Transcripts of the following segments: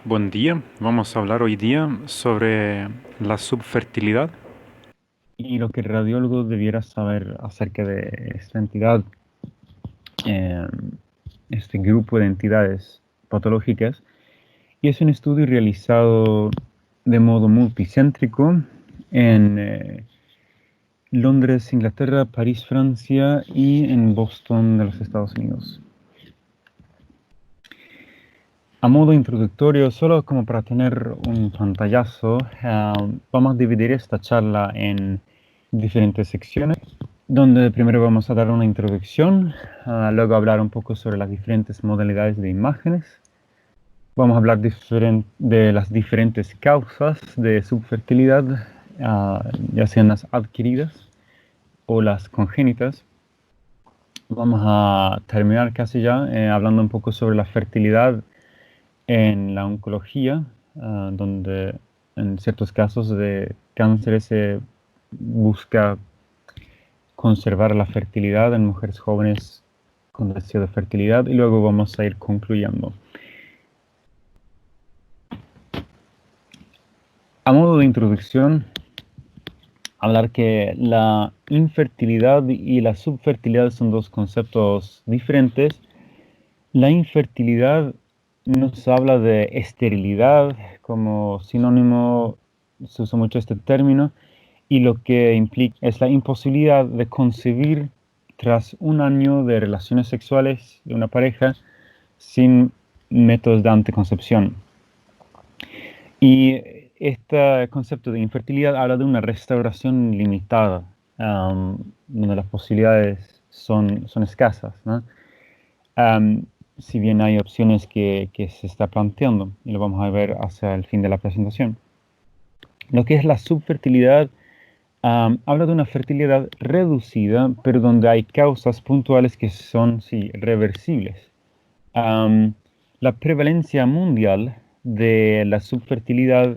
Buen día, vamos a hablar hoy día sobre la subfertilidad. Y lo que el radiólogo debiera saber acerca de esta entidad, eh, este grupo de entidades patológicas, y es un estudio realizado de modo multicéntrico en Londres, Inglaterra, París, Francia y en Boston de los Estados Unidos. A modo introductorio, solo como para tener un pantallazo, vamos a dividir esta charla en diferentes secciones, donde primero vamos a dar una introducción, luego hablar un poco sobre las diferentes modalidades de imágenes, vamos a hablar de las diferentes causas de subfertilidad, ya sean las adquiridas o las congénitas. Vamos a terminar casi ya hablando un poco sobre la fertilidad en la oncología, donde en ciertos casos de cánceres se busca conservar la fertilidad en mujeres jóvenes con deseo de fertilidad, y luego vamos a ir concluyendo. A modo de introducción, hablar que la infertilidad y la subfertilidad son dos conceptos diferentes. La infertilidad nos habla de esterilidad, como sinónimo se usa mucho este término, y lo que implica es la imposibilidad de concebir tras un año de relaciones sexuales de una pareja sin métodos de anticoncepción. Y este concepto de infertilidad habla de una restauración limitada, donde las posibilidades son escasas, ¿no? Si bien hay opciones que se está planteando, y lo vamos a ver hacia el fin de la presentación. Lo que es la subfertilidad, habla de una fertilidad reducida, pero donde hay causas puntuales que son, sí, reversibles. La prevalencia mundial de la subfertilidad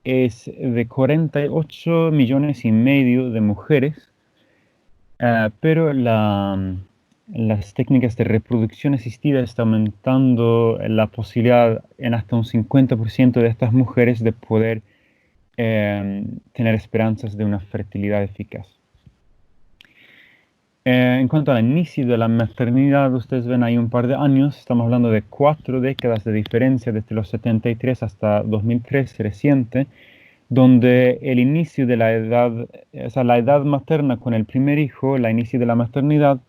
es de 48 millones y medio de mujeres, pero las técnicas de reproducción asistida están aumentando la posibilidad en hasta un 50% de estas mujeres de poder tener esperanzas de una fertilidad eficaz. En cuanto al inicio de la maternidad, ustedes ven ahí un par de años, estamos hablando de 4 décadas de diferencia desde los 73 hasta 2003 reciente, donde el inicio de la edad, o sea, la edad materna con el primer hijo, la inicio de la maternidad,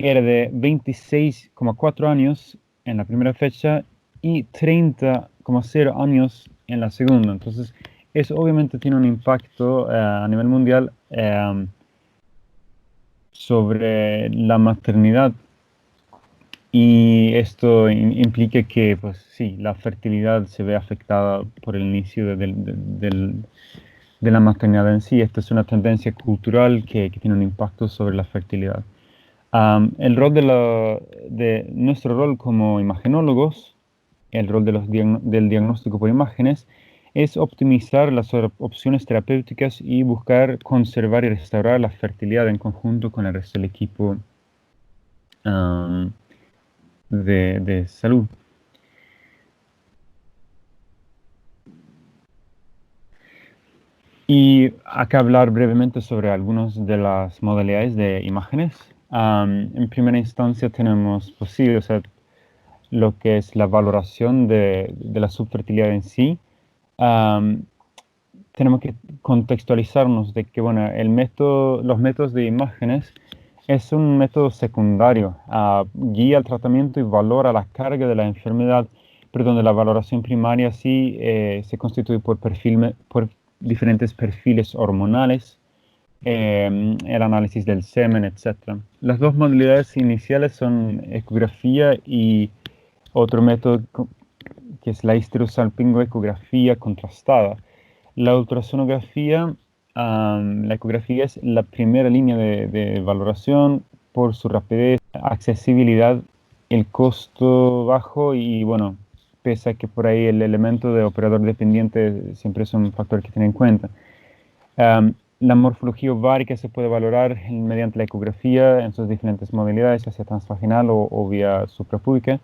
era de 26,4 años en la primera fecha y 30,0 años en la segunda. Entonces, eso obviamente tiene un impacto a nivel mundial sobre la maternidad, y esto implica que, pues sí, la fertilidad se ve afectada por el inicio de la maternidad en sí. Esta es una tendencia cultural que tiene un impacto sobre la fertilidad. El rol de nuestro rol como imagenólogos, el rol del diagnóstico por imágenes, es optimizar las opciones terapéuticas y buscar conservar y restaurar la fertilidad en conjunto con el resto del equipo de salud. Y acá hablar brevemente sobre algunas de las modalidades de imágenes. En primera instancia tenemos, pues sí, o sea, lo que es la valoración de la subfertilidad en sí. Am, Tenemos que contextualizarnos de que, bueno, los métodos de imágenes es un método secundario, guía el tratamiento y valora la carga de la enfermedad, pero donde la valoración primaria sí se constituye por diferentes perfiles hormonales, el análisis del semen, etc. Las dos modalidades iniciales son ecografía y otro método que es la histerosalpingoecografía contrastada. La ultrasonografía, la ecografía es la primera línea de valoración por su rapidez, accesibilidad, el costo bajo y, bueno, pese a que por ahí el elemento de operador dependiente siempre es un factor que tener en cuenta. La morfología ovárica se puede valorar mediante la ecografía en sus diferentes modalidades, ya sea transvaginal o vía suprapúbica.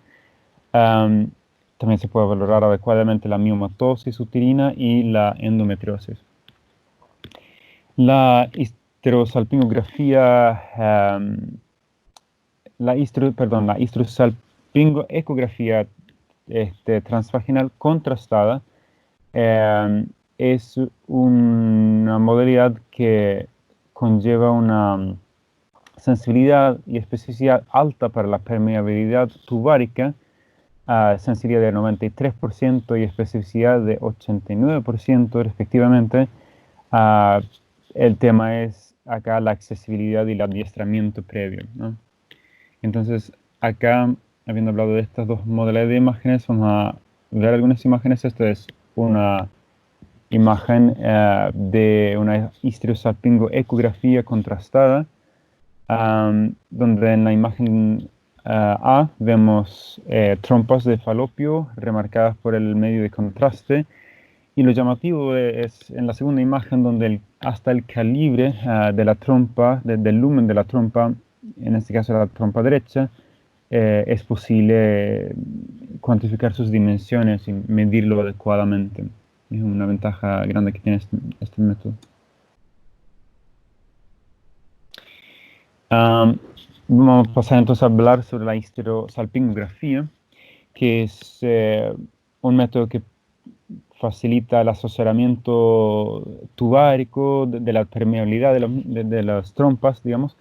también se puede valorar adecuadamente la miomatosis uterina y la endometriosis. La histerosalpingografía, la histerosalpingoecografía transvaginal contrastada es una modalidad que conlleva una sensibilidad y especificidad alta para la permeabilidad tubárica, sensibilidad de 93% y especificidad de 89% respectivamente. El tema es acá la accesibilidad y el adiestramiento previo, ¿no? Entonces, acá, habiendo hablado de estas dos modalidades de imágenes, vamos a ver algunas imágenes. Esta es una imagen de una histerosalpingoecografía contrastada, donde en la imagen A vemos trompas de falopio remarcadas por el medio de contraste. Y lo llamativo es en la segunda imagen donde hasta el calibre de la trompa, del lumen de la trompa, en este caso la trompa derecha, es posible cuantificar sus dimensiones y medirlo adecuadamente. Es una ventaja grande que tiene este método. Vamos a pasar entonces a hablar sobre la histerosalpingografía, que es un método que facilita el asesoramiento tubárico de la permeabilidad de las trompas, digamos,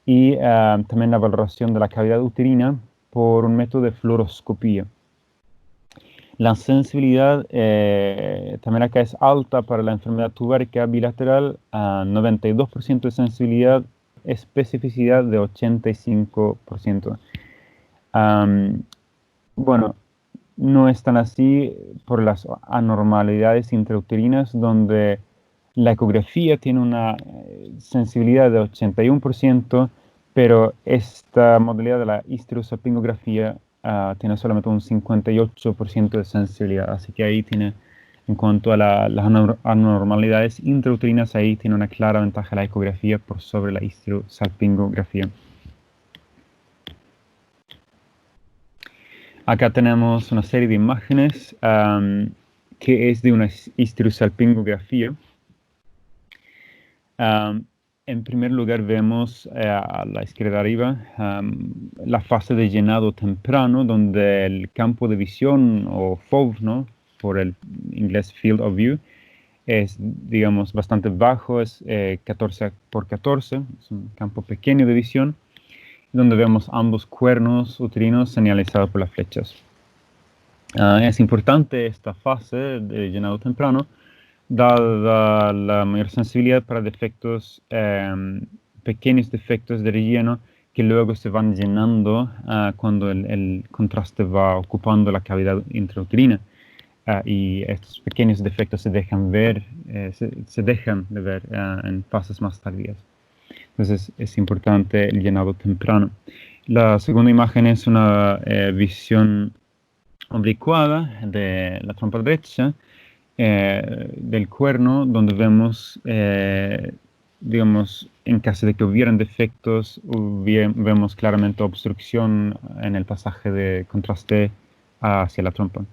y también la valoración de la cavidad uterina por un método de fluoroscopía. La sensibilidad también acá es alta para la enfermedad tubárica bilateral, 92% de sensibilidad, especificidad de 85%. Bueno, no es tan así por las anormalidades intrauterinas, donde la ecografía tiene una sensibilidad de 81%, pero esta modalidad de la histerosalpingografía tiene solamente un 58% de sensibilidad. Así que ahí tiene, en cuanto a las anormalidades intrauterinas, ahí tiene una clara ventaja la ecografía por sobre la histerosalpingografía. Acá tenemos una serie de imágenes que es de una histerosalpingografía. En primer lugar vemos a la izquierda arriba la fase de llenado temprano, donde el campo de visión o FOV, ¿no?, por el inglés Field of View, es, digamos, bastante bajo, es 14 por 14, es un campo pequeño de visión, donde vemos ambos cuernos uterinos señalizados por las flechas. Es importante esta fase de llenado temprano, dada la mayor sensibilidad para defectos, pequeños defectos de relleno que luego se van llenando cuando el contraste va ocupando la cavidad intrauterina. Y estos pequeños defectos se dejan ver, se dejan de ver en fases más tardías. Entonces es importante el llenado temprano. La segunda imagen es una visión oblicuada de la trompa derecha, del cuerno, donde vemos, digamos, en caso de que hubieran defectos, vemos claramente obstrucción en el pasaje de contraste hacia la trompa.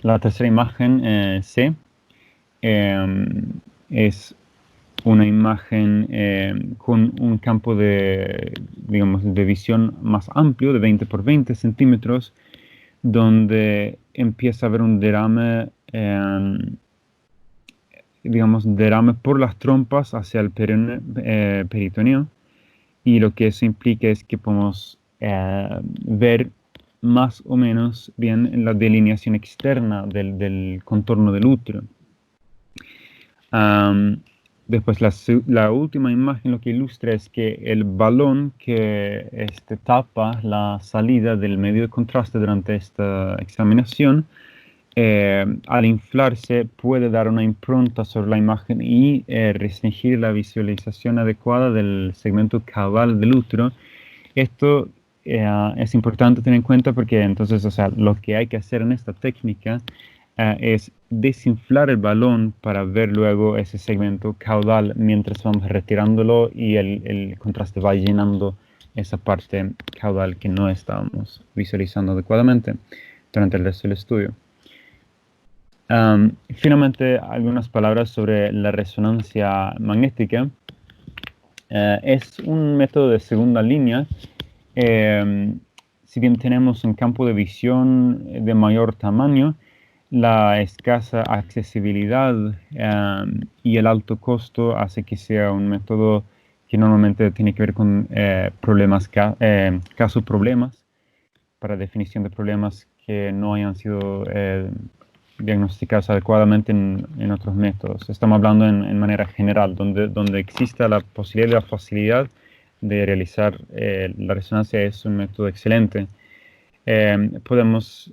La tercera imagen, C, es una imagen con un campo de, digamos, de visión más amplio, de 20 por 20 centímetros, donde empieza a haber un derrame, digamos, derrame por las trompas hacia el peritoneo, y lo que eso implica es que podemos ver más o menos bien la delineación externa del contorno del útero. Después la última imagen lo que ilustra es que el balón que tapa la salida del medio de contraste durante esta examinación, al inflarse puede dar una impronta sobre la imagen y restringir la visualización adecuada del segmento caudal del útero. Esto es importante tener en cuenta porque entonces, o sea, lo que hay que hacer en esta técnica es desinflar el balón para ver luego ese segmento caudal mientras vamos retirándolo y el contraste va llenando esa parte caudal que no estábamos visualizando adecuadamente. durante el resto del estudio. Finalmente, algunas palabras sobre la resonancia magnética. Es un método de segunda línea. Si bien tenemos un campo de visión de mayor tamaño, la escasa accesibilidad y el alto costo hace que sea un método que normalmente tiene que ver con casos-problemas, para definición de problemas que no hayan sido diagnosticados adecuadamente en otros métodos. Estamos hablando en manera general, donde exista la posibilidad y la facilidad de realizar la resonancia. Es un método excelente. Podemos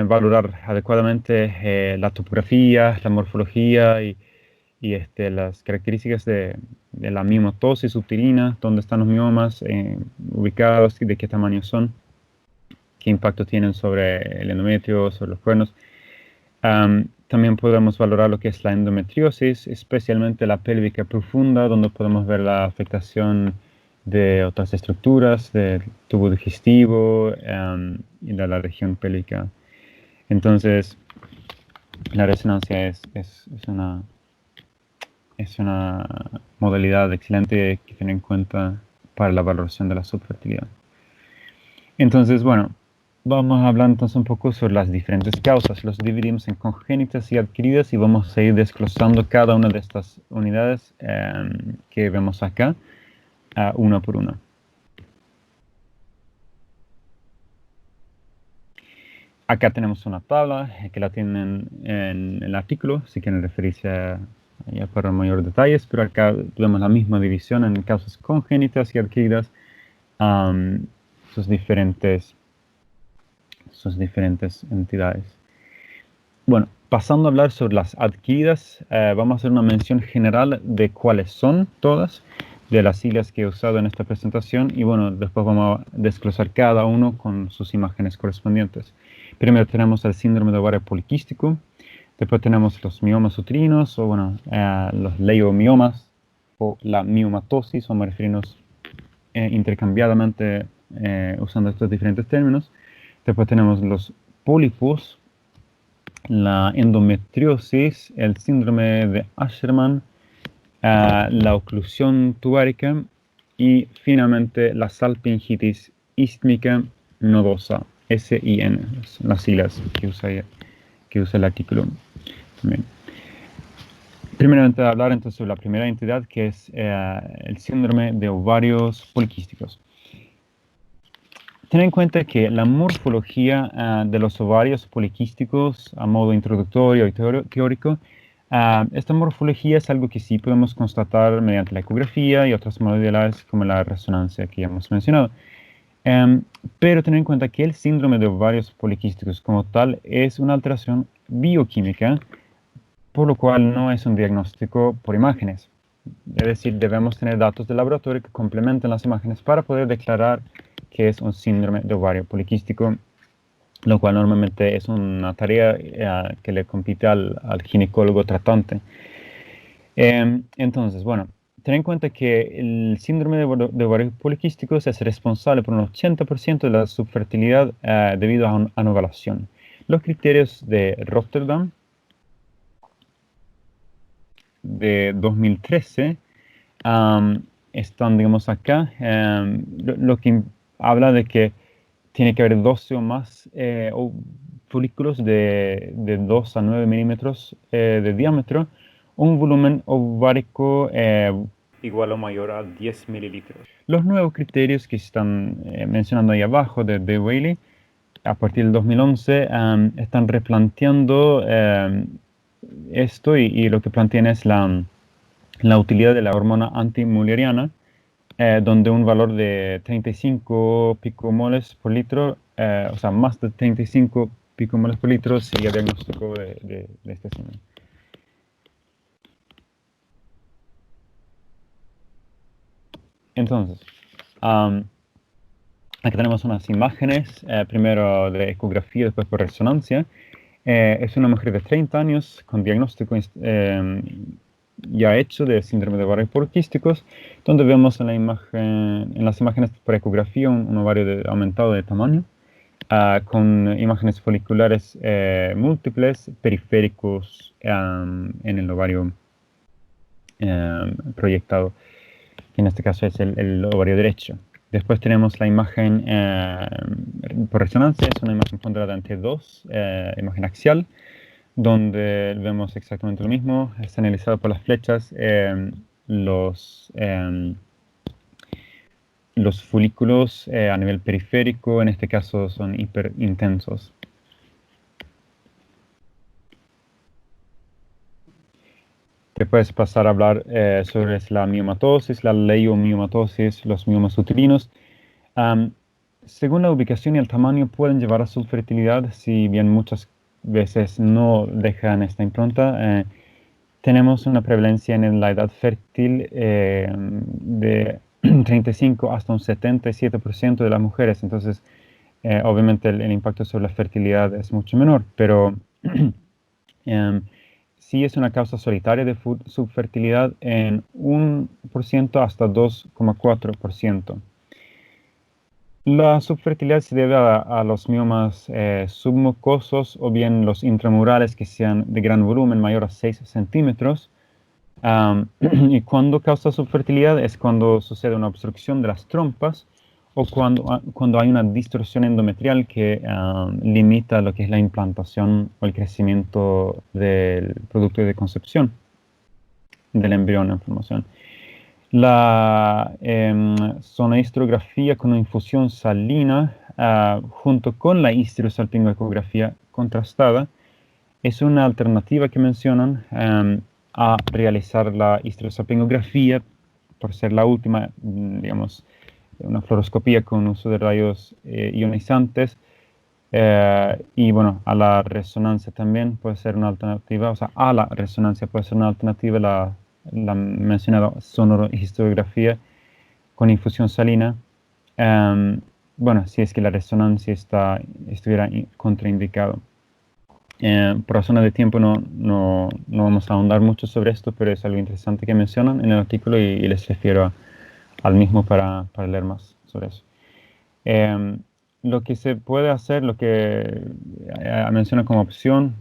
valorar adecuadamente la topografía, la morfología y las características de la miomatosis uterina, dónde están los miomas ubicados y de qué tamaño son, qué impacto tienen sobre el endometrio, sobre los cuernos. También podemos valorar lo que es la endometriosis, especialmente la pélvica profunda, donde podemos ver la afectación de otras estructuras, del tubo digestivo y de la región pélvica. Entonces, la resonancia es una modalidad excelente que tener en cuenta para la valoración de la subfertilidad. Entonces, bueno, vamos a hablar entonces un poco sobre las diferentes causas. Los dividimos en congénitas y adquiridas y vamos a ir desglosando cada una de estas unidades que vemos acá, una por una. Acá tenemos una tabla que la tienen en el artículo, si quieren referirse a ella para mayores detalles, pero acá vemos la misma división en causas congénitas y adquiridas, sus diferentes entidades. Bueno, pasando a hablar sobre las adquiridas, vamos a hacer una mención general de cuáles son todas, de las siglas que he usado en esta presentación, y bueno, después vamos a desglosar cada uno con sus imágenes correspondientes. Primero tenemos el síndrome de ovario poliquístico, después tenemos los miomas uterinos, o bueno, los leiomiomas, o la miomatosis, vamos a referirnos intercambiadamente usando estos diferentes términos. Después tenemos los pólipos, la endometriosis, el síndrome de Asherman, la oclusión tubárica y finalmente la salpingitis ístmica nodosa, SIN, las siglas que usa el artículo. También. Primeramente hablar entonces sobre la primera entidad, que es el síndrome de ovarios poliquísticos. Ten en cuenta que la morfología de los ovarios poliquísticos, a modo introductorio y teórico, esta morfología es algo que sí podemos constatar mediante la ecografía y otras modalidades como la resonancia que ya hemos mencionado. Pero ten en cuenta que el síndrome de ovarios poliquísticos como tal es una alteración bioquímica, por lo cual no es un diagnóstico por imágenes. Es decir, debemos tener datos de laboratorio que complementen las imágenes para poder declarar que es un síndrome de ovario poliquístico, lo cual normalmente es una tarea que le compite al ginecólogo tratante. Entonces, bueno, ten en cuenta que el síndrome de ovarios poliquísticos es responsable por un 80% de la subfertilidad debido a anovulación. Los criterios de Rotterdam de 2013 están, digamos, acá, lo que habla de que tiene que haber 12 o más folículos de 2 a 9 milímetros de diámetro, un volumen ovárico igual o mayor a 10 mililitros. Los nuevos criterios que se están mencionando ahí abajo de Whaley, a partir del 2011, están replanteando esto y lo que plantean es la utilidad de la hormona antimulleriana, donde un valor de 35 picomoles por litro, o sea, más de 35 picomoles por litro sería diagnóstico de este síndrome. Entonces, aquí tenemos unas imágenes, primero de ecografía, después por resonancia. Es una mujer de 30 años con diagnóstico ya hecho de síndrome de ovarios poliquísticos, donde vemos en las imágenes por ecografía un ovario aumentado de tamaño. con imágenes foliculares múltiples, periféricos en el ovario proyectado, que en este caso es el ovario derecho. Después tenemos la imagen por resonancia, es una imagen ponderada entre dos, imagen axial, donde vemos exactamente lo mismo. Está analizado por las flechas los folículos a nivel periférico, en este caso son hiperintensos. Después pasar a hablar sobre la miomatosis, la leiomiomatosis, los miomas uterinos. Según la ubicación y el tamaño pueden llevar a subfertilidad, si bien muchas veces no dejan esta impronta. Tenemos una prevalencia en la edad fértil de 35 hasta un 77% de las mujeres. Entonces, obviamente el impacto sobre la fertilidad es mucho menor, pero sí es una causa solitaria de subfertilidad en 1% hasta 2,4%. La subfertilidad se debe a los miomas submucosos o bien los intramurales que sean de gran volumen, mayor a 6 centímetros. Y cuando causa subfertilidad es cuando sucede una obstrucción de las trompas o cuando hay una distorsión endometrial que limita lo que es la implantación o el crecimiento del producto de concepción del embrión en formación. La sonohistrografía con infusión salina junto con la histerosalpingoecografía contrastada es una alternativa que mencionan a realizar la histerosalpingografía por ser la última, digamos, una fluoroscopía con uso de rayos ionizantes. Y bueno, a la resonancia también puede ser una alternativa, o sea, a la resonancia puede ser una alternativa la mencionada sonohistografía con infusión salina. Bueno, si es que la resonancia estuviera contraindicado. Por razones de tiempo no vamos a ahondar mucho sobre esto, pero es algo interesante que mencionan en el artículo y les refiero al mismo para leer más sobre eso. Lo que se puede hacer, lo que menciona como opción,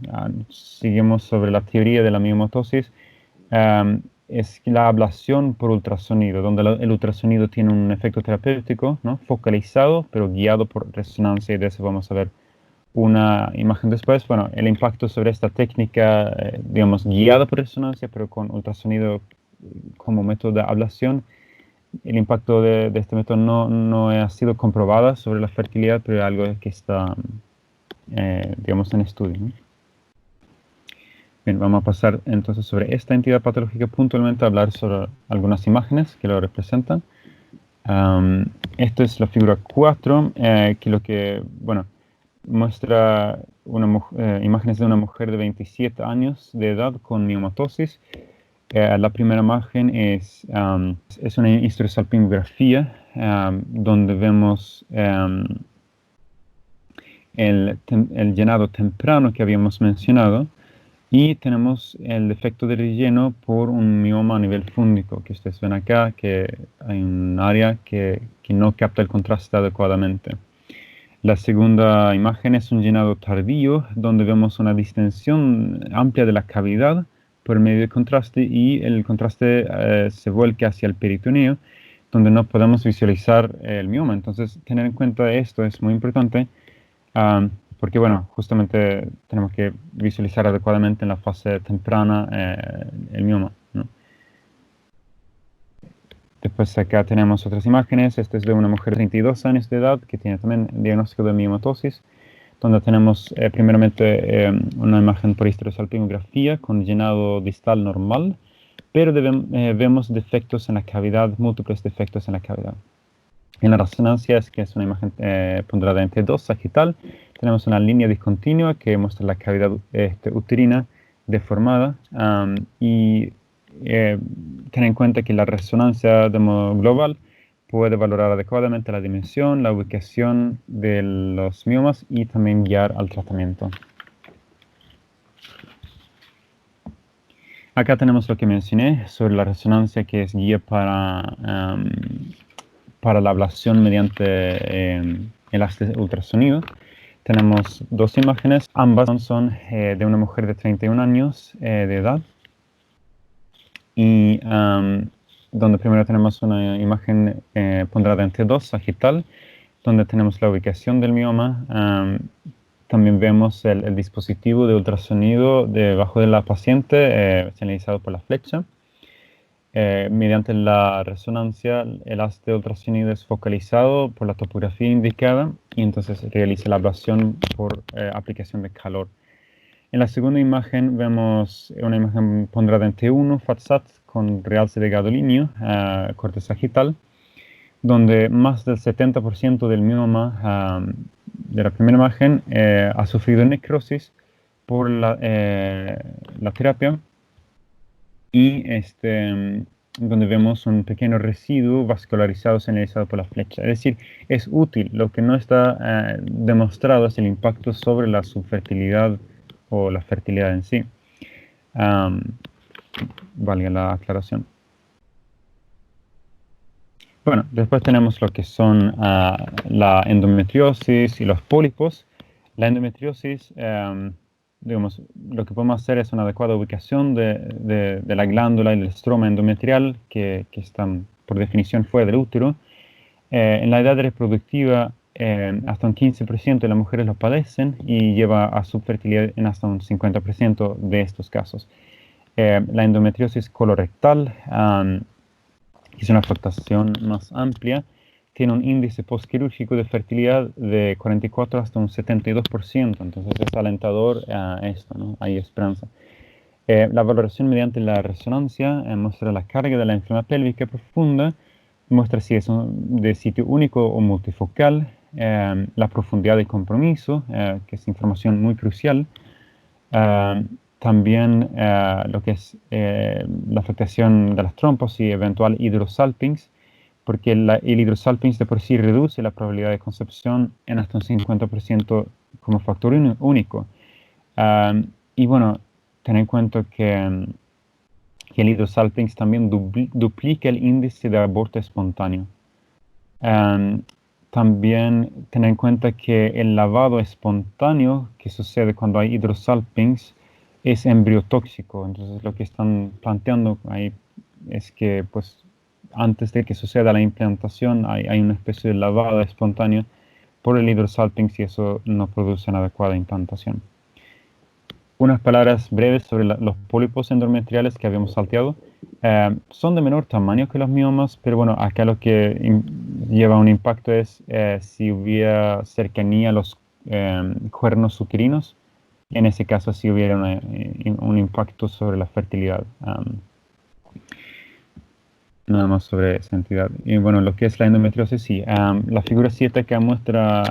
seguimos sobre la teoría de la miomatosis, es la ablación por ultrasonido, donde el ultrasonido tiene un efecto terapéutico, ¿no? Focalizado, pero guiado por resonancia, y de eso vamos a ver una imagen después. Bueno, el impacto sobre esta técnica, digamos, guiada por resonancia, pero con ultrasonido como método de ablación, el impacto de este método no ha sido comprobado sobre la fertilidad, pero es algo que está, digamos, en estudio, ¿no? Bien, vamos a pasar entonces sobre esta entidad patológica puntualmente a hablar sobre algunas imágenes que lo representan. Esta es la figura 4, que lo que, bueno, muestra imágenes de una mujer de 27 años de edad con miomatosis. La primera imagen es una histerosalpingografía donde vemos el llenado temprano que habíamos mencionado, y tenemos el defecto de relleno por un mioma a nivel fúndico, que ustedes ven acá, que hay un área que no capta el contraste adecuadamente. La segunda imagen es un llenado tardío, donde vemos una distensión amplia de la cavidad por medio de contraste, y el contraste se vuelca hacia el peritoneo, donde no podemos visualizar el mioma. Entonces, tener en cuenta esto es muy importante, porque, bueno, justamente tenemos que visualizar adecuadamente en la fase temprana el mioma, ¿no? Después acá tenemos otras imágenes. Esta es de una mujer de 32 años de edad que tiene también diagnóstico de miomatosis, donde tenemos primeramente una imagen por histerosalpingografía con llenado distal normal, pero vemos defectos en la cavidad, múltiples defectos en la cavidad. En la resonancia, que es una imagen ponderada entre 2 sagital, tenemos una línea discontinua que muestra la cavidad uterina deformada, y tener en cuenta que la resonancia de modo global puede valorar adecuadamente la dimensión, la ubicación de los miomas y también guiar al tratamiento. Acá tenemos lo que mencioné sobre la resonancia, que es guía para la ablación mediante el ultrasonido. tenemos dos imágenes, ambas son de una mujer de 31 años de edad. Y donde primero tenemos una imagen ponderada en T2 sagital, donde tenemos la ubicación del mioma. También vemos el dispositivo de ultrasonido debajo de la paciente, señalizado por la flecha. Mediante la resonancia, el haz de ultrasonido es focalizado por la topografía indicada y entonces realiza la ablación por aplicación de calor. En la segunda imagen vemos una imagen ponderada en T1, FATSAT, con realce de gadolinio, corte sagital, donde más del 70% del mioma de la primera imagen ha sufrido necrosis por la terapia y donde vemos un pequeño residuo vascularizado señalizado por la flecha. Es decir, es útil. Lo que no está demostrado es el impacto sobre la subfertilidad o la fertilidad en sí. Valga la aclaración. Bueno, después tenemos lo que son la endometriosis y los pólipos. La endometriosis, digamos, lo que podemos hacer es una adecuada ubicación de la glándula y del estroma endometrial que están por definición fuera del útero. En la edad reproductiva, hasta un 15% de las mujeres lo padecen y lleva a subfertilidad en hasta un 50% de estos casos. La endometriosis colorectal, que es una afectación más amplia, tiene un índice postquirúrgico de fertilidad de 44 hasta un 72%, entonces es alentador esto, ¿no? Hay esperanza. La valoración mediante la resonancia muestra la carga de la enzima pélvica profunda, muestra si es de sitio único o multifocal, la profundidad de compromiso, que es información muy crucial. También lo que es la afectación de las trompas y eventual hidrosalpinx, porque el hidrosalpinx de por sí reduce la probabilidad de concepción en hasta un 50% como factor único. Y bueno, ten en cuenta que el hidrosalpinx también duplica el índice de aborto espontáneo. También ten en cuenta que el lavado espontáneo que sucede cuando hay hidrosalpinx es embriotóxico. Entonces lo que están planteando ahí es que pues antes de que suceda la implantación hay una especie de lavado espontáneo por el hidrosalpinx y eso no produce una adecuada implantación. Unas palabras breves sobre los pólipos endometriales que habíamos salteado. Son de menor tamaño que los miomas, pero bueno, acá lo que lleva un impacto es si hubiera cercanía a los cuernos uterinos. En ese caso, sí hubiera un impacto sobre la fertilidad. Nada más sobre esa entidad. Y bueno, lo que es la endometriosis, sí. La figura 7 que muestra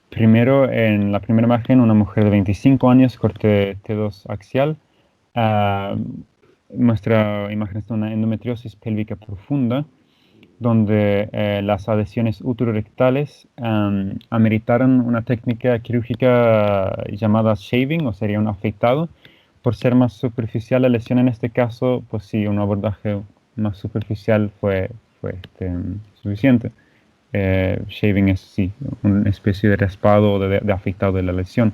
primero, en la primera imagen, una mujer de 25 años, corte T2 axial. Muestra imágenes de una endometriosis pélvica profunda, donde las adhesiones uterorectales ameritaron una técnica quirúrgica llamada shaving, o sería un afeitado. Por ser más superficial la lesión en este caso, pues sí, un abordaje más superficial fue suficiente. Shaving es, sí, una especie de raspado o de afeitado de la lesión.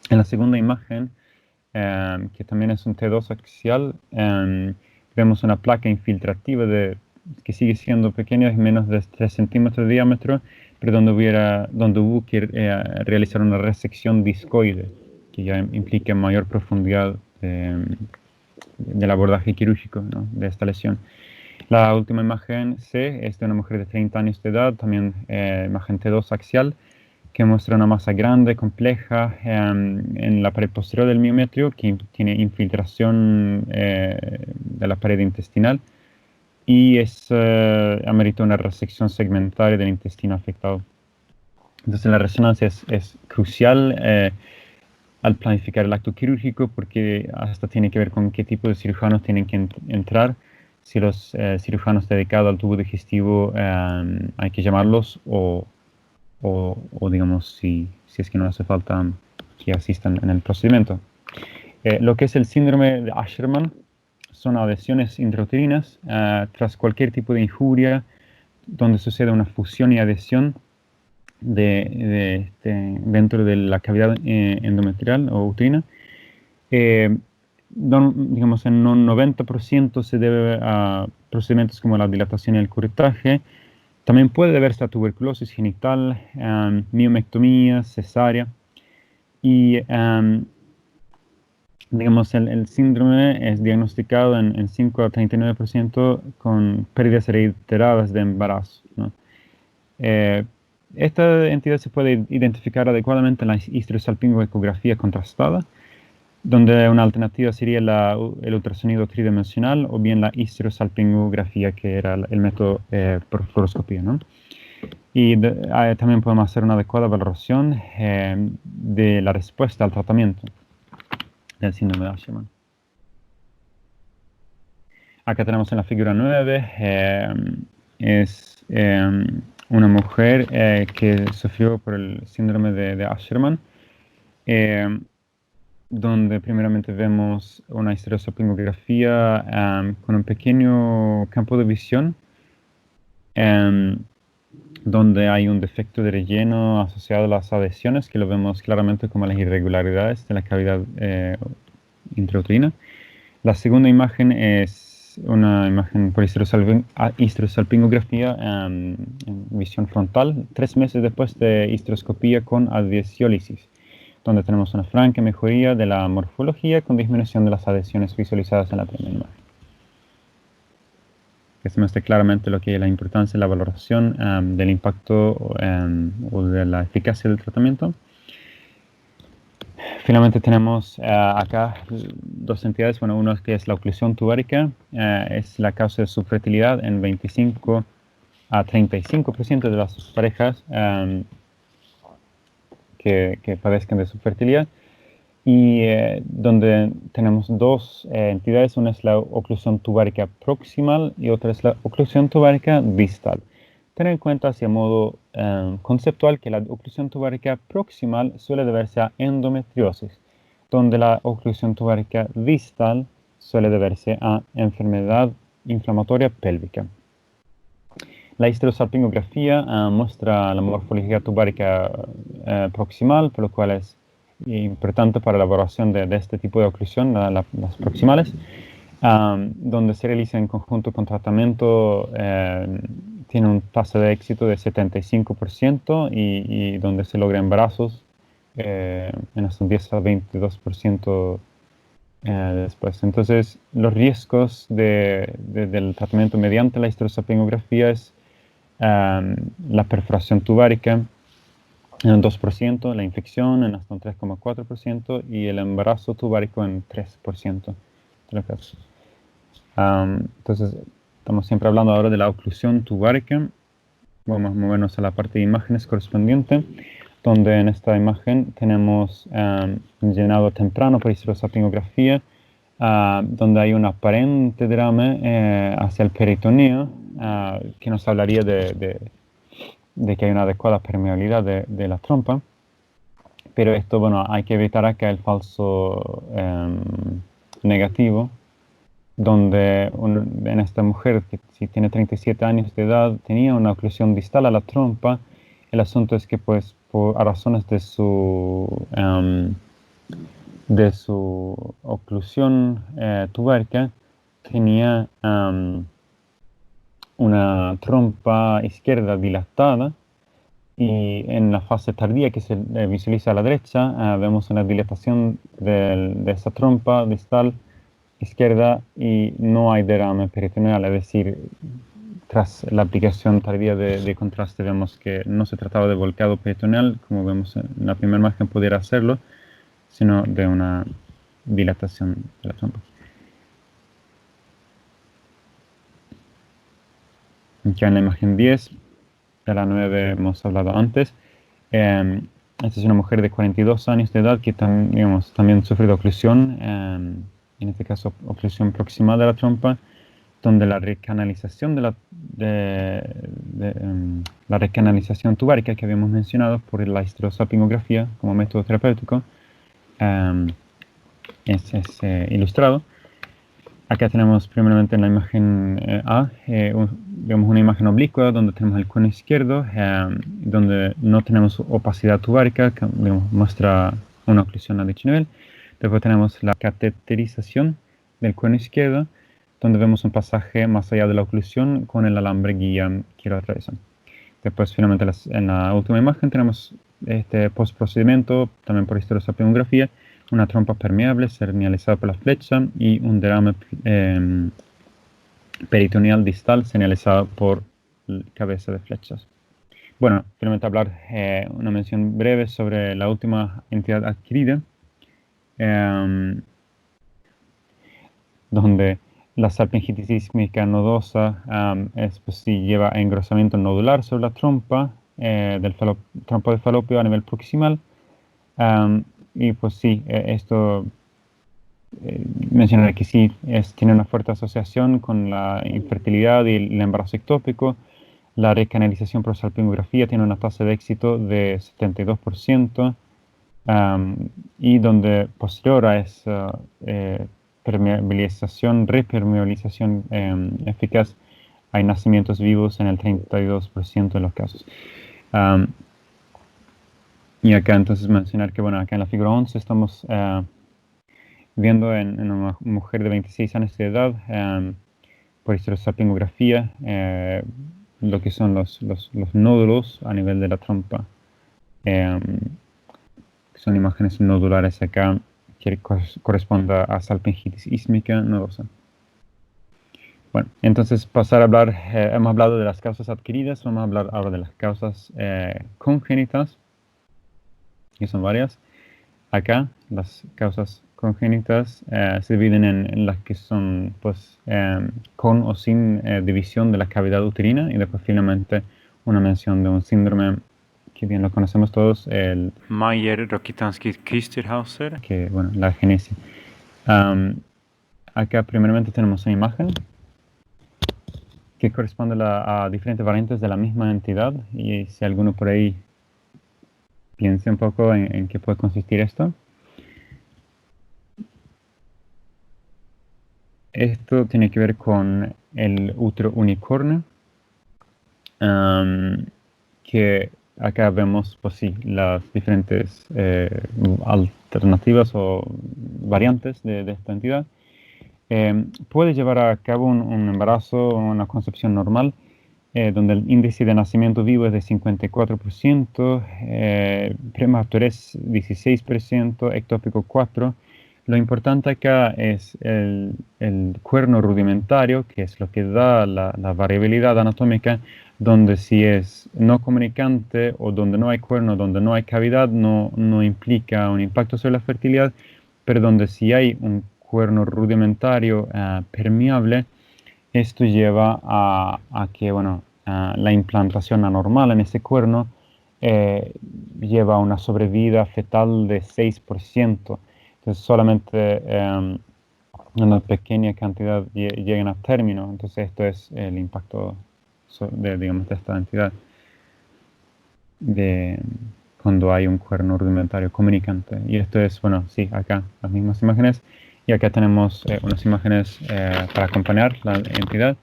En la segunda imagen, que también es un T2 axial, vemos una placa infiltrativa que sigue siendo pequeña, es menos de 3 centímetros de diámetro, pero donde hubo que realizar una resección discoide, que ya implica mayor profundidad del abordaje quirúrgico, ¿no?, de esta lesión. La última imagen C es de una mujer de 30 años de edad, también imagen T2 axial, que muestra una masa grande, compleja, en la pared posterior del miometrio, que tiene infiltración de la pared intestinal y amerita una resección segmentaria del intestino afectado. Entonces la resonancia es crucial al planificar el acto quirúrgico, porque hasta tiene que ver con qué tipo de cirujanos tienen que entrar. Si los cirujanos dedicados al tubo digestivo hay que llamarlos o digamos, si es que no hace falta que asistan en el procedimiento. Lo que es el síndrome de Asherman son adhesiones intrauterinas tras cualquier tipo de injuria donde sucede una fusión y adhesión dentro de la cavidad endometrial o uterina. Digamos, en un 90% se debe a procedimientos como la dilatación y el curetaje. También puede deberse a tuberculosis genital, miomectomía, cesárea. Y digamos, el síndrome es diagnosticado en 5 a 39% con pérdidas reiteradas de embarazo, ¿no? Esta entidad se puede identificar adecuadamente en la histerosalpingoecografía contrastada, donde una alternativa sería el ultrasonido tridimensional o bien la histerosalpingografía, que era el método por fluoroscopía, ¿no? Y también podemos hacer una adecuada valoración de la respuesta al tratamiento del síndrome de Asherman. Acá tenemos en la figura 9, es una mujer que sufrió por el síndrome de Asherman, donde primeramente vemos una histerosalpingografía con un pequeño campo de visión, donde hay un defecto de relleno asociado a las adhesiones, que lo vemos claramente como las irregularidades de la cavidad intrauterina. La segunda imagen es una imagen por histerosalpingografía en visión frontal, 3 meses después de histeroscopía con adhesiólisis, donde tenemos una franca mejoría de la morfología con disminución de las adhesiones visualizadas en la primera imagen. Que se muestra claramente lo que es la importancia de la valoración del impacto o de la eficacia del tratamiento. Finalmente tenemos acá dos entidades. Bueno, uno que es la oclusión tubárica, es la causa de subfertilidad en 25 a 35% de las parejas que padezcan de subfertilidad. Y donde tenemos dos entidades, una es la oclusión tubárica proximal y otra es la oclusión tubárica distal. Tener en cuenta, hacia modo conceptual, que la oclusión tubárica proximal suele deberse a endometriosis, donde la oclusión tubárica distal suele deberse a enfermedad inflamatoria pélvica. La histerosalpingografía muestra la morfología tubárica proximal, por lo cual es importante para la elaboración de este tipo de oclusión, las proximales, donde se realiza en conjunto con tratamiento, tiene un tasa de éxito de 75% y donde se logra embarazos en hasta un 10 a 22% después. Entonces, los riesgos del tratamiento mediante la histerosalpingografía es la perforación tubárica en un 2%, la infección en hasta un 3,4% y el embarazo tubárico en 3% de los casos. Entonces, estamos siempre hablando ahora de la oclusión tubárica. Vamos a movernos a la parte de imágenes correspondiente, donde en esta imagen tenemos un llenado temprano por histerosalpingografía, donde hay un aparente derrame hacia el peritoneo, que nos hablaría de que hay una adecuada permeabilidad de la trompa. Pero esto, bueno, hay que evitar acá el falso negativo, donde en esta mujer, que si tiene 37 años de edad, tenía una oclusión distal a la trompa. El asunto es que, pues, a razones de su oclusión tubárica, tenía una trompa izquierda dilatada, y en la fase tardía que se visualiza a la derecha, vemos una dilatación de esa trompa distal izquierda y no hay derrame peritoneal, es decir, tras la aplicación tardía de contraste vemos que no se trataba de volcado peritoneal, como vemos en la primera imagen pudiera hacerlo, sino de una dilatación de la trompa. Ya en la imagen 10, de la 9 hemos hablado antes. Esta es una mujer de 42 años de edad que también sufre de oclusión, en este caso oclusión proximal de la trompa, donde la recanalización la recanalización tubárica que habíamos mencionado por la histerosalpingografía como método terapéutico es ilustrado. Acá tenemos primeramente en la imagen A, vemos una imagen oblicua donde tenemos el cuerno izquierdo, donde no tenemos opacidad tubárica, que digamos, muestra una oclusión a dicho nivel. Después tenemos la cateterización del cuerno izquierdo, donde vemos un pasaje más allá de la oclusión con el alambre guía que lo atraviesa. Después, finalmente, en la última imagen tenemos este postprocedimiento, también por histerosalpingografía, una trompa permeable señalizada por la flecha y un derrame peritoneal distal señalizado por cabeza de flechas. Bueno, finalmente hablar una mención breve sobre la última entidad adquirida, donde la salpingitis sísmica nodosa pues, sí, lleva engrosamiento nodular sobre la trompa trompa de falopio a nivel proximal. Y pues sí, esto mencionar que sí, tiene una fuerte asociación con la infertilidad y el embarazo ectópico. La recanalización por salpingografía tiene una tasa de éxito de 72%, y donde posterior a esa repermeabilización eficaz, hay nacimientos vivos en el 32% de los casos. Y acá entonces mencionar que, bueno, acá en la figura 11 estamos viendo en una mujer de 26 años de edad, por histerosalpingografía, lo que son los nódulos a nivel de la trompa. Son imágenes nodulares acá que corresponde a salpingitis sísmica nodosa. Bueno, entonces pasar a hablar, hemos hablado de las causas adquiridas, vamos a hablar ahora de las causas congénitas, que son varias. Acá las causas congénitas se dividen en las que son pues, con o sin división de la cavidad uterina, y después finalmente una mención de un síndrome que bien lo conocemos todos, el Mayer-Rokitansky-Küsterhauser, que bueno, la genesis. Acá primeramente tenemos una imagen que corresponde a diferentes variantes de la misma entidad, y si alguno por ahí piense un poco en qué puede consistir esto. Esto tiene que ver con el útero unicornio, que acá vemos, pues sí, las diferentes alternativas o variantes de esta entidad. Puede llevar a cabo un embarazo o una concepción normal, donde el índice de nacimiento vivo es de 54%, prematurez 16%, ectópico 4%. Lo importante acá es el cuerno rudimentario, que es lo que da la variabilidad anatómica, donde si es no comunicante o donde no hay cuerno, donde no hay cavidad, no implica un impacto sobre la fertilidad, pero donde si hay un cuerno rudimentario permeable, esto lleva a que, bueno, la implantación anormal en ese cuerno lleva a una sobrevida fetal de 6%. Entonces solamente una pequeña cantidad llegan a término. Entonces esto es el impacto digamos, de esta entidad cuando hay un cuerno rudimentario comunicante. Y esto es, bueno, sí, acá las mismas imágenes. Y acá tenemos unas imágenes para acompañar la entidad.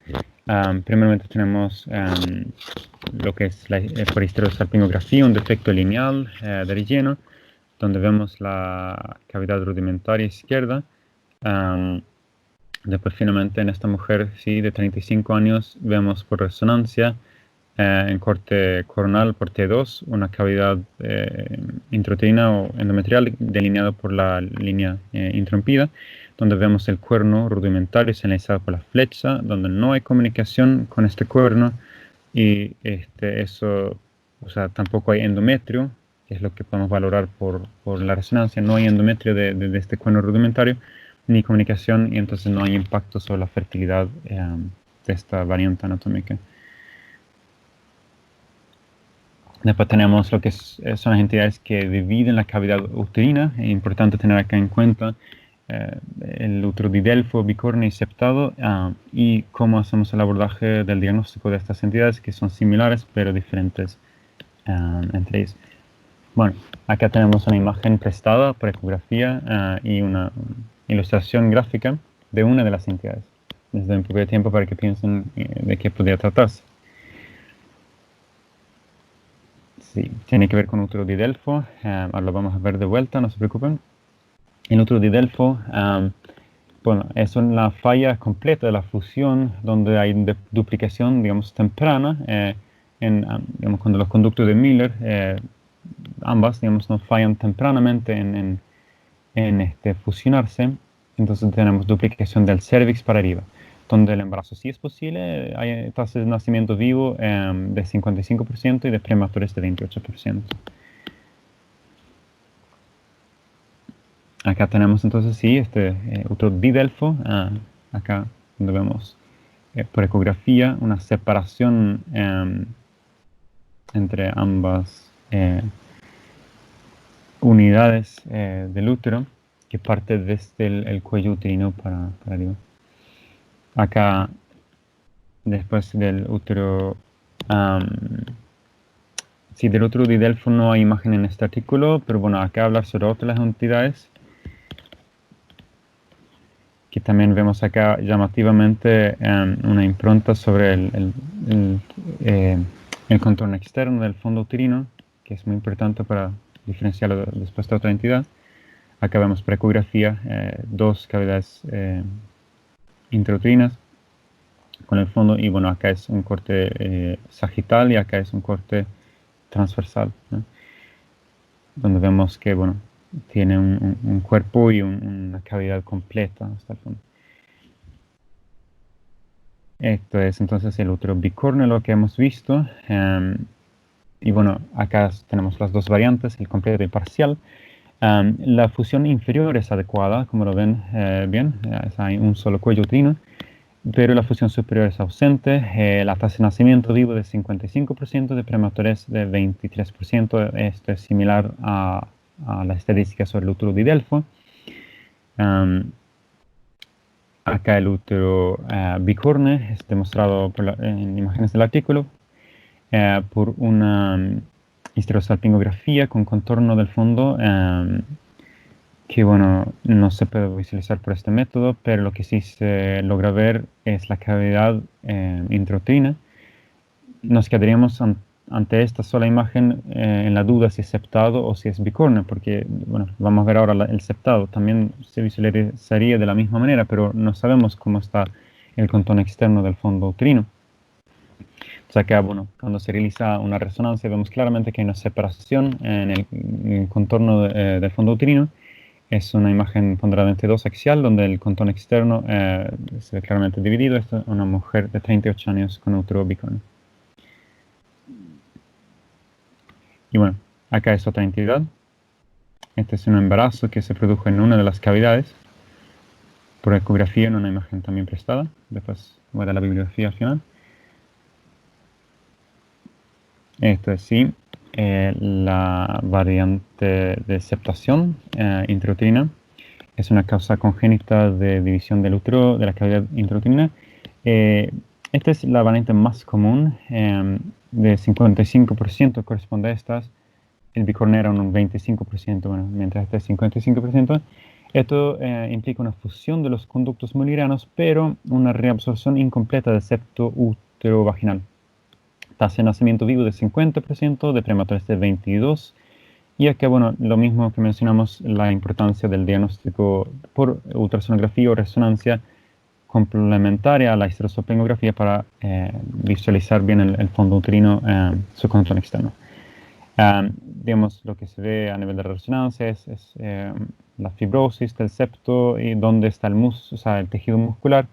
Primeramente tenemos lo que es por histerosalpingografía, un defecto lineal de relleno, donde vemos la cavidad rudimentaria izquierda. Después finalmente en esta mujer, sí, de 35 años, vemos por resonancia en corte coronal por T2 una cavidad intrauterina o endometrial delineada por la línea intrompida, donde vemos el cuerno rudimentario señalizado por la flecha, donde no hay comunicación con este cuerno, y eso, o sea, tampoco hay endometrio, que es lo que podemos valorar por la resonancia. No hay endometrio de este cuerno rudimentario, ni comunicación, y entonces no hay impacto sobre la fertilidad de esta variante anatómica. Después tenemos lo que son las entidades que dividen la cavidad uterina. Es importante tener acá en cuenta el útero didelfo, bicornio y septado, y cómo hacemos el abordaje del diagnóstico de estas entidades, que son similares pero diferentes entre ellas. Bueno, acá tenemos una imagen prestada por ecografía y una ilustración gráfica de una de las entidades. Les doy un poco de tiempo para que piensen de qué podría tratarse. Sí, tiene que ver con útero de Delfo. Ahora lo vamos a ver de vuelta, no se preocupen. El útero de Delfo, bueno, es una falla completa de la fusión donde hay duplicación, digamos, temprana. Digamos, cuando los conductos de Miller, ambas, digamos, no fallan tempranamente en fusionarse, entonces tenemos duplicación del cervix para arriba, donde el embarazo sí es posible, hay tasas de nacimiento vivo de 55% y de prematures de 28%. Acá tenemos entonces sí útero didelfo, acá donde vemos por ecografía una separación entre ambas unidades del útero que parte desde el cuello uterino para arriba. Acá, después del útero, sí, del útero de Delfo no hay imagen en este artículo, pero bueno, acá hablar sobre otras entidades que también vemos acá llamativamente una impronta sobre el contorno externo del fondo uterino, que es muy importante para diferenciarlo después de otra entidad. Acá vemos por ecografía dos cavidades intrauterinas con el fondo, y bueno, acá es un corte sagital y acá es un corte transversal, ¿no? Donde vemos que, bueno, tiene un cuerpo y una cavidad completa hasta el fondo. Esto es entonces el útero bicórneo, lo que hemos visto. Y bueno, acá tenemos las dos variantes, el completo y el parcial. La fusión inferior es adecuada, como lo ven bien, hay un solo cuello uterino, pero la fusión superior es ausente. La tasa de nacimiento vivo de 55%, de prematurez de 23%. Esto es similar a la estadística sobre el útero de Delfo. Acá el útero bicorne es demostrado en imágenes del artículo por una histerosalpingografía con contorno del fondo que, bueno, no se puede visualizar por este método, pero lo que sí se logra ver es la cavidad intrauterina. Nos quedaríamos ante esta sola imagen en la duda si es septado o si es bicórneo, porque, bueno, vamos a ver ahora el septado. También se visualizaría de la misma manera, pero no sabemos cómo está el contorno externo del fondo uterino. O sea que, bueno, cuando se realiza una resonancia vemos claramente que hay una separación en el contorno del fondo uterino. Es una imagen ponderadamente 2 axial, donde el contorno externo se ve claramente dividido. Esta es una mujer de 38 años con útero bicórneo. Y bueno, acá es otra entidad. Este es un embarazo que se produjo en una de las cavidades por ecografía en una imagen también prestada. Después voy a dar la bibliografía al final. Esto es sí, la variante de septación intrauterina. Es una causa congénita de división del útero, de la cavidad intrauterina. Esta es la variante más común, de 55% corresponde a estas. El bicórneo era un 25%, bueno, mientras este es 55%. Esto implica una fusión de los conductos mullerianos, pero una reabsorción incompleta del septo útero vaginal. Tasa de nacimiento vivo de 50%, de prematures de 22%. Y acá, bueno, lo mismo que mencionamos, la importancia del diagnóstico por ultrasonografía o resonancia complementaria a la histerosalpingografía para visualizar bien el fondo uterino, su contorno externo. Digamos, lo que se ve a nivel de resonancia es la fibrosis del septo y dónde está el tejido muscular,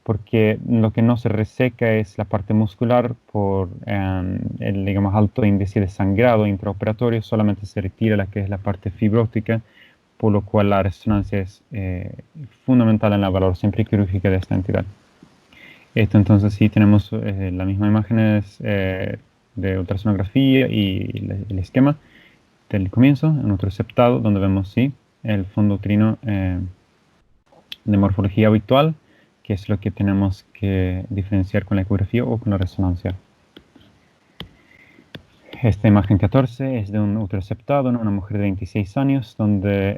porque lo que no se reseca es la parte muscular por el, digamos, alto índice de sangrado intraoperatorio. Solamente se retira la que es la parte fibrótica, por lo cual la resonancia es fundamental en la valoración prequirúrgica de esta entidad. Esto entonces sí tenemos las mismas imágenes de ultrasonografía y el esquema del comienzo, en otro septado, donde vemos sí el fondo uterino de morfología habitual, que es lo que tenemos que diferenciar con la ecografía o con la resonancia. Esta imagen 14 es de un útero septado en una mujer de 26 años, donde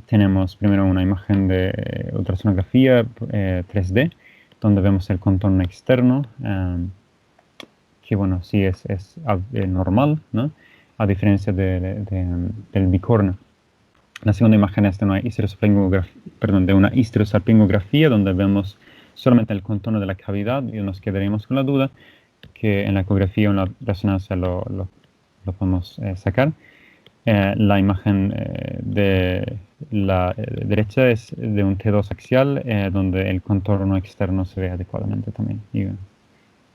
tenemos primero una imagen de ultrasonografía 3D, donde vemos el contorno externo, que bueno, sí es normal, ¿no? A diferencia del bicornio. La segunda imagen es de una histerosalpingografía, donde vemos solamente el contorno de la cavidad y nos quedaríamos con la duda que en la ecografía o en la resonancia lo podemos sacar. La imagen de la derecha es de un T2 axial, donde el contorno externo se ve adecuadamente también. Y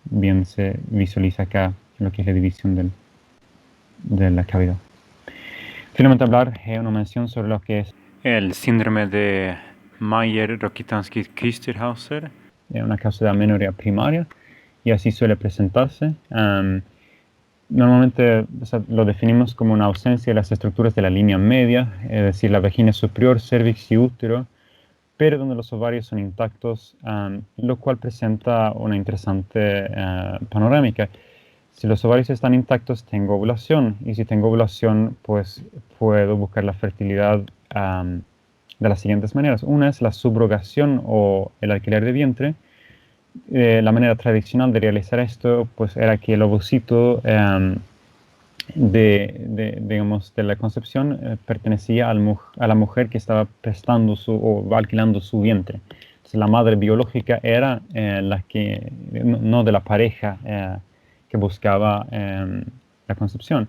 bien se visualiza acá lo que es la división de la cavidad. Finalmente hablar una mención sobre lo que es el síndrome de Mayer-Rokitansky-Küsterhauser, una causa de amenorrea primaria, y así suele presentarse. Normalmente, o sea, lo definimos como una ausencia de las estructuras de la línea media, es decir, la vagina superior, cervix y útero, pero donde los ovarios son intactos, lo cual presenta una interesante panorámica. Si los ovarios están intactos, tengo ovulación, y si tengo ovulación, pues puedo buscar la fertilidad de las siguientes maneras. Una es la subrogación o el alquiler de vientre. La manera tradicional de realizar esto, pues era que el ovocito digamos, de la concepción pertenecía a la mujer que estaba prestando o alquilando su vientre. Entonces, la madre biológica era la que, no de la pareja que buscaba la concepción,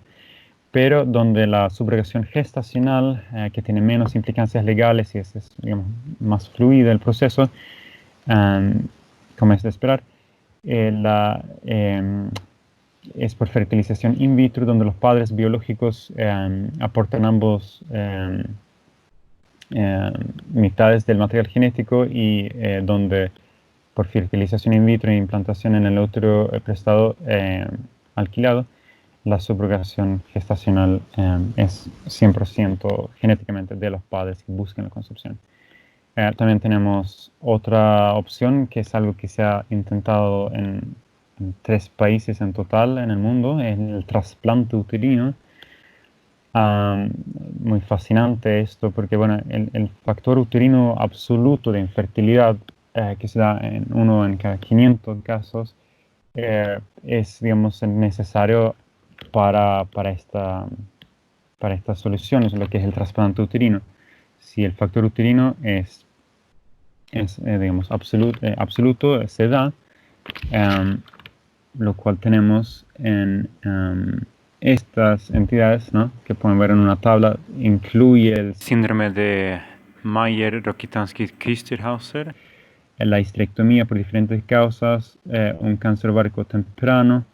pero donde la subrogación gestacional, que tiene menos implicancias legales y es digamos, más fluida el proceso, como es de esperar, es por fertilización in vitro, donde los padres biológicos aportan ambos mitades del material genético y donde por fertilización in vitro e implantación en el útero prestado alquilado, la subrogación gestacional es 100% genéticamente de los padres que buscan la concepción. También tenemos otra opción, que es algo que se ha intentado en 3 países en total en el mundo, es el trasplante uterino. Muy fascinante esto, porque bueno, el factor uterino absoluto de infertilidad, que se da en 1 en cada 500 casos, es, digamos, necesario para estas soluciones, lo que es el trasplante uterino. Si el factor uterino es digamos, absoluto, se da, lo cual tenemos en estas entidades, ¿no? Que pueden ver en una tabla, incluye el síndrome de Mayer-Rokitansky-Küsterhauser, la histerectomía por diferentes causas, un cáncer ovárico temprano,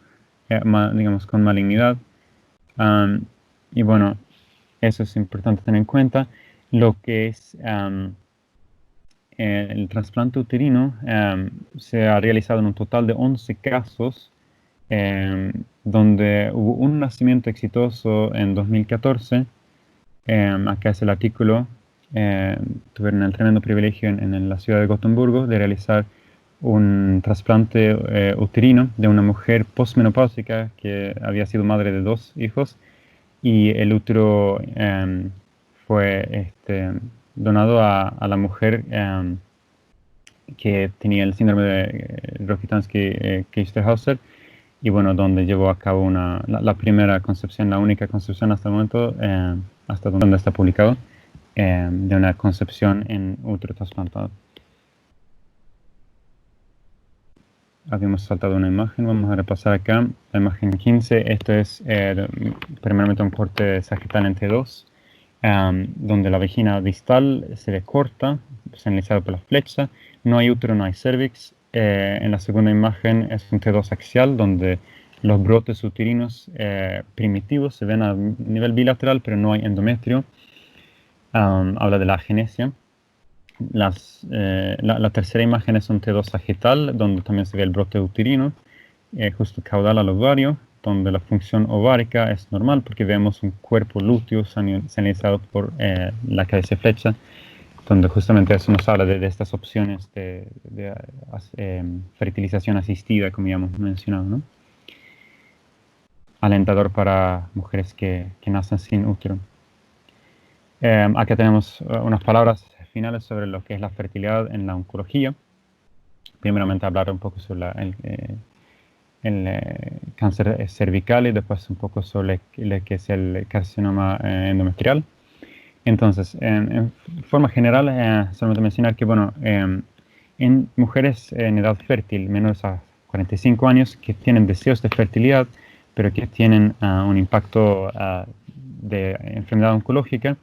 digamos, con malignidad. Y bueno, eso es importante tener en cuenta. Lo que es el trasplante uterino se ha realizado en un total de 11 casos, donde hubo un nacimiento exitoso en 2014. Acá es el artículo. Tuvieron el tremendo privilegio en la ciudad de Gotemburgo de realizar un trasplante uterino de una mujer postmenopáusica que había sido madre de 2 hijos, y el útero fue donado a la mujer que tenía el síndrome de Rokitansky-Küsterhauser, y bueno, donde llevó a cabo la primera concepción, la única concepción hasta el momento, hasta donde está publicado, de una concepción en útero trasplantado. Habíamos saltado una imagen, vamos a repasar acá. La imagen 15, esto es primeramente un corte sagital en T2, donde la vagina distal se ve corta, señalizada por la flecha, no hay útero, no hay cervix. En la segunda imagen es un T2 axial, donde los brotes uterinos primitivos se ven a nivel bilateral, pero no hay endometrio. Habla de la agenesia. La tercera imagen es un T2 sagital, donde también se ve el brote uterino, justo caudal al ovario, donde la función ovárica es normal, porque vemos un cuerpo lúteo señalizado por la cabeza flecha, donde justamente eso nos habla de estas opciones de fertilización asistida, como ya hemos mencionado, ¿no? Alentador para mujeres que nacen sin útero. Acá tenemos unas palabras finales sobre lo que es la fertilidad en la oncología. Primeramente hablar un poco sobre el cáncer cervical y después un poco sobre lo que es el carcinoma endometrial. Entonces, en forma general, solamente mencionar que, bueno, en mujeres en edad fértil, menores a 45 años, que tienen deseos de fertilidad, pero que tienen un impacto de enfermedad oncológica,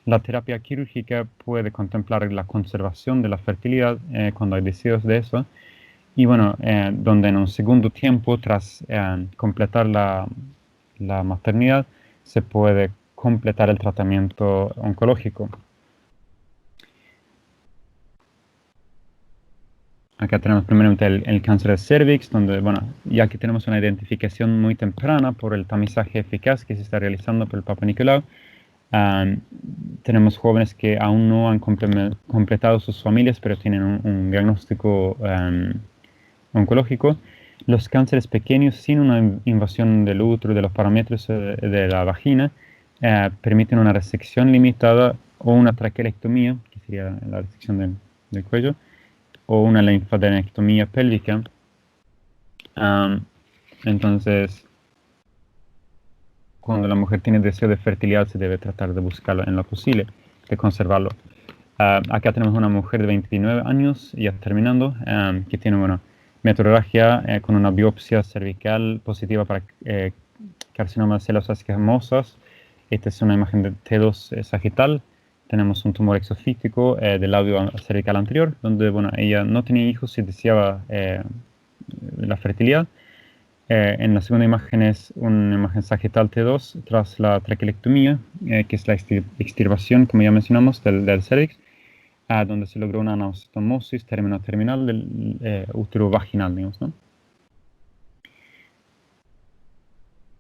la terapia quirúrgica puede contemplar la conservación de la fertilidad cuando hay deseos de eso. Y bueno, donde en un segundo tiempo, tras completar la maternidad, se puede completar el tratamiento oncológico. Acá tenemos primeramente el cáncer de cervix, donde, bueno, ya que tenemos una identificación muy temprana por el tamizaje eficaz que se está realizando por el Papa Nicolau, tenemos jóvenes que aún no han completado sus familias, pero tienen un diagnóstico oncológico. Los cánceres pequeños sin una invasión del útero, de los parámetros de la vagina, permiten una resección limitada o una traquelectomía, que sería la resección del cuello, o una linfadenectomía pélvica. Entonces, cuando la mujer tiene deseo de fertilidad, se debe tratar de buscarlo en lo posible, de conservarlo. Acá tenemos una mujer de 29 años, ya terminando, que tiene, bueno, metrorragia con una biopsia cervical positiva para carcinoma de células escamosas. Esta es una imagen de T2 sagital. Tenemos un tumor exofítico del labio cervical anterior, donde, bueno, ella no tenía hijos y deseaba la fertilidad. En la segunda imagen es una imagen sagital T2 tras la traquelectomía, que es la extirpación, como ya mencionamos, del cervix, donde se logró una anastomosis terminal del útero vaginal, digamos, ¿no?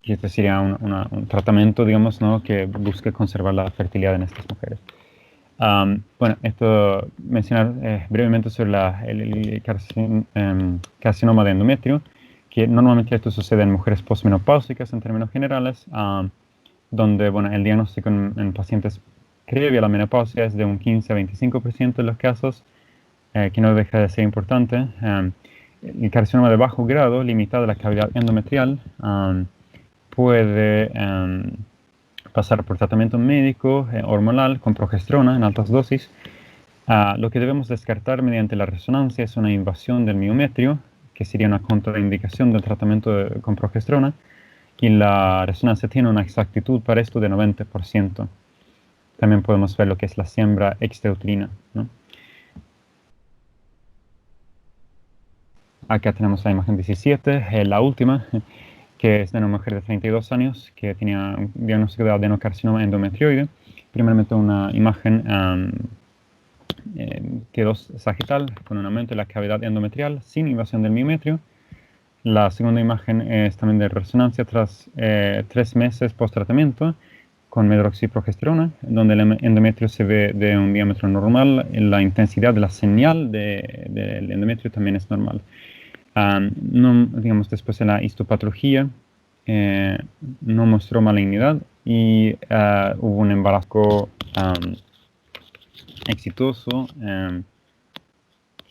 Y este sería un tratamiento, digamos, ¿no?, que busque conservar la fertilidad en estas mujeres. Bueno, esto mencionar brevemente sobre el carcinoma de endometrio, que normalmente esto sucede en mujeres posmenopáusicas en términos generales, donde, bueno, el diagnóstico en pacientes previo a la menopausia es de un 15 a 25% de los casos, que no deja de ser importante. El carcinoma de bajo grado, limitado a la cavidad endometrial, puede pasar por tratamiento médico hormonal con progesterona en altas dosis. Lo que debemos descartar mediante la resonancia es una invasión del miometrio, que sería una contraindicación del tratamiento con progesterona, y la resonancia tiene una exactitud para esto de 90%. También podemos ver lo que es la siembra extrauterina, ¿no? Acá tenemos la imagen 17, la última, que es de una mujer de 32 años que tenía un diagnóstico de adenocarcinoma endometrioide. Primeramente una imagen T2 sagital con un aumento de la cavidad endometrial sin invasión del miometrio. La segunda imagen es también de resonancia tras 3 meses post-tratamiento con medroxiprogesterona, donde el endometrio se ve de un diámetro normal. La intensidad de la señal del endometrio también es normal. No, digamos, después de la histopatología no mostró malignidad y hubo un embarazo exitoso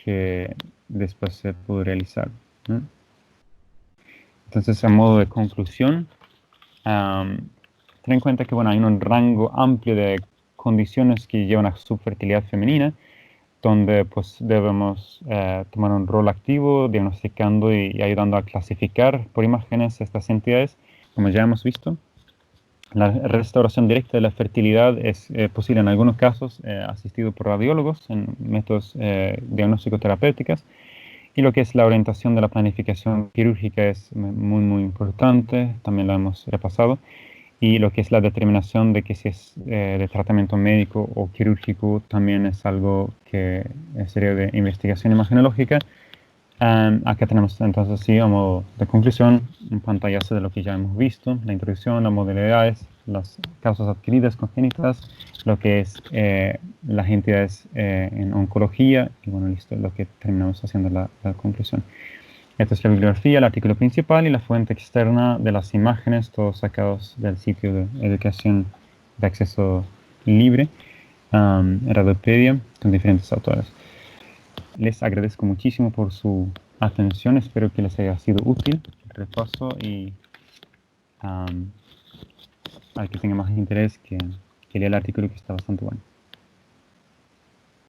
que después se pudo realizar, ¿no? Entonces, a modo de conclusión, ten en cuenta que, bueno, hay un rango amplio de condiciones que llevan a subfertilidad femenina, donde pues debemos tomar un rol activo, diagnosticando y ayudando a clasificar por imágenes estas entidades. Como ya hemos visto, la restauración directa de la fertilidad es posible en algunos casos, asistido por radiólogos en métodos diagnóstico terapéuticos. Y lo que es la orientación de la planificación quirúrgica es muy, muy importante, también lo hemos repasado. Y lo que es la determinación de que si es de tratamiento médico o quirúrgico también es algo que sería de investigación imagenológica. Acá tenemos entonces, sí, a modo de conclusión, un pantallazo de lo que ya hemos visto, la introducción, las modalidades, las causas adquiridas congénitas, lo que es las entidades en oncología, y bueno, listo, lo que terminamos haciendo la conclusión. Esta es la bibliografía, el artículo principal y la fuente externa de las imágenes, todos sacados del sitio de educación de acceso libre, Radopedia, con diferentes autores. Les agradezco muchísimo por su atención, espero que les haya sido útil el repaso y al que tenga más interés que lea el artículo, que está bastante bueno.